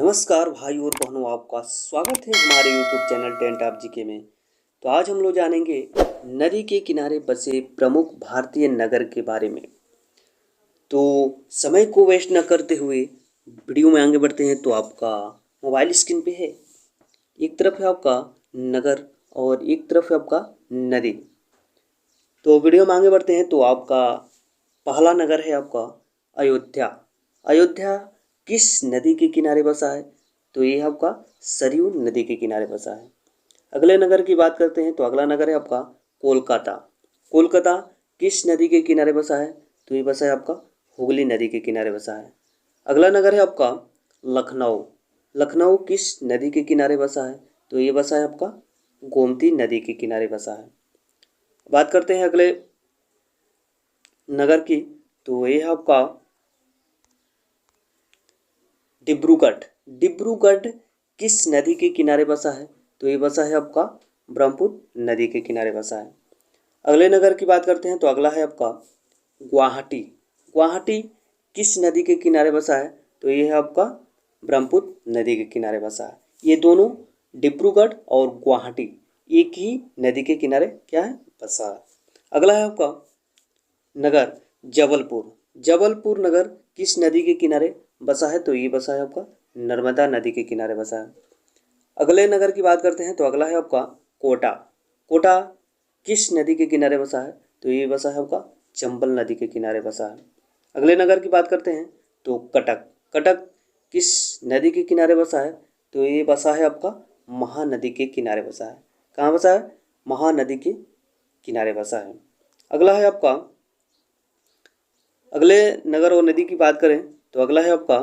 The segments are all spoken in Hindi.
नमस्कार भाई और बहनों, आपका स्वागत है हमारे YouTube channel tent of GK में। तो आज हम लोग जानेंगे नदी के किनारे बसे प्रमुख भारतीय नगर के बारे में। तो समय को वेस्ट न करते हुए वीडियो में आगे बढ़ते हैं। तो आपका मोबाइल स्क्रीन पे है, एक तरफ है आपका नगर और एक तरफ है आपका नदी। तो वीडियो में आगे बढ़ते हैं। तो आपका पहला नगर है आपका अयोध्या। अयोध्या किस नदी के किनारे बसा है? तो ये आपका सरयू नदी के किनारे बसा है। अगले नगर की बात करते हैं। तो अगला नगर है आपका कोलकाता। कोलकाता किस नदी के किनारे बसा है? तो ये बसा है आपका हुगली नदी के किनारे बसा है। अगला नगर है आपका लखनऊ। लखनऊ किस नदी के किनारे बसा है? तो ये बसा है आपका गोमती नदी के किनारे बसा है। बात करते हैं अगले नगर की। तो ये है आपका डिब्रूगढ़। डिब्रूगढ़ किस नदी के किनारे बसा है? तो ये बसा है आपका ब्रह्मपुत्र नदी के किनारे बसा है। अगले नगर की बात करते हैं। तो अगला है आपका गुवाहाटी। गुवाहाटी किस नदी के किनारे बसा है? तो ये है आपका ब्रह्मपुत्र नदी के किनारे बसा है। ये दोनों डिब्रूगढ़ और गुवाहाटी एक ही नदी के किनारे क्या है? बसा है। अगला है आपका नगर जबलपुर। जबलपुर नगर किस नदी के किनारे बसा है? तो ये बसा है आपका नर्मदा नदी के किनारे बसा है। अगले नगर की बात करते हैं। तो अगला है आपका कोटा। कोटा किस नदी के किनारे बसा है? तो ये बसा है आपका चंबल नदी के किनारे बसा है। अगले नगर की बात करते हैं। तो कटक। कटक किस नदी के किनारे बसा है? तो ये बसा है आपका महानदी के किनारे बसा है। कहाँ बसा है? महानदी के किनारे बसा है। अगला है आपका अगले नगर और नदी की बात करें। तो अगला है आपका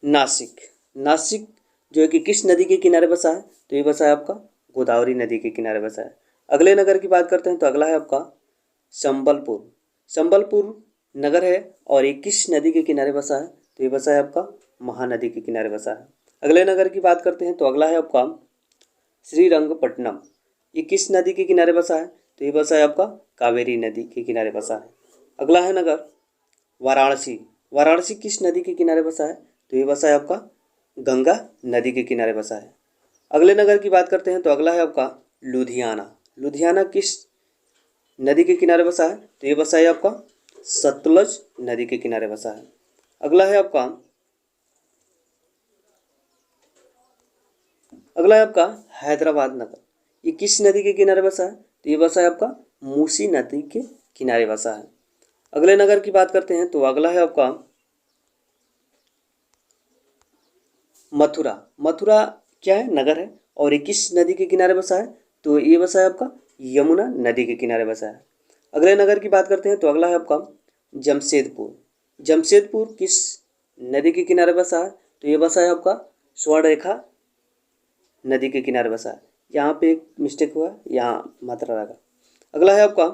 नासिक। नासिक जो है कि किस नदी के किनारे बसा है? तो ये बसा है आपका गोदावरी नदी के किनारे बसा है। अगले नगर की बात करते हैं। तो अगला है आपका संबलपुर। संबलपुर नगर है और ये किस नदी के किनारे बसा है? तो ये बसा है आपका महानदी के किनारे बसा है। अगले नगर की बात करते हैं। तो अगला है आपका श्रीरंगपट्टनम। ये किस नदी के किनारे बसा है? तो ये बसा है आपका कावेरी नदी के किनारे बसा है। अगला है नगर वाराणसी। वाराणसी किस नदी के किनारे बसा है? तो ये बसा है आपका गंगा नदी के किनारे बसा है। अगले नगर की बात करते हैं। तो अगला है आपका लुधियाना। लुधियाना किस नदी के किनारे बसा है? तो ये बसा है आपका सतलज नदी के किनारे बसा है। अगला है आपका हैदराबाद नगर। ये किस नदी के किनारे बसा है? तो ये बसा है आपका मूसी नदी के किनारे बसा है। अगले नगर की बात करते हैं। तो अगला है आपका मथुरा। मथुरा क्या है? नगर है और ये किस नदी के किनारे बसा है? तो ये बसा है आपका यमुना नदी के किनारे बसा है। अगले नगर की बात करते हैं। तो अगला है आपका जमशेदपुर। जमशेदपुर किस नदी के किनारे बसा है? तो ये बसा है आपका स्वर्णरेखा नदी के किनारे बसा है। यहाँ पे एक मिस्टेक हुआ, यहाँ मात्रा लगा। अगला है आपका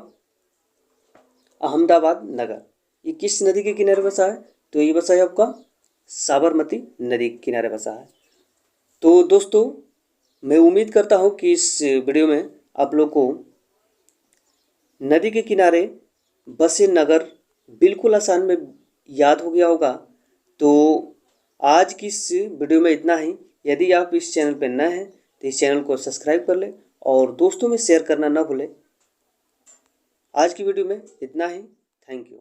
अहमदाबाद नगर। ये किस नदी के किनारे बसा है? तो ये बसा है आपका साबरमती नदी के किनारे बसा है। तो दोस्तों, मैं उम्मीद करता हूँ कि इस वीडियो में आप लोग को नदी के किनारे बसे नगर बिल्कुल आसान में याद हो गया होगा। तो आज की इस वीडियो में इतना ही। यदि आप इस चैनल पर नए हैं तो इस चैनल को सब्सक्राइब कर लें और दोस्तों में शेयर करना ना भूलें। आज की वीडियो में इतना ही। Thank you.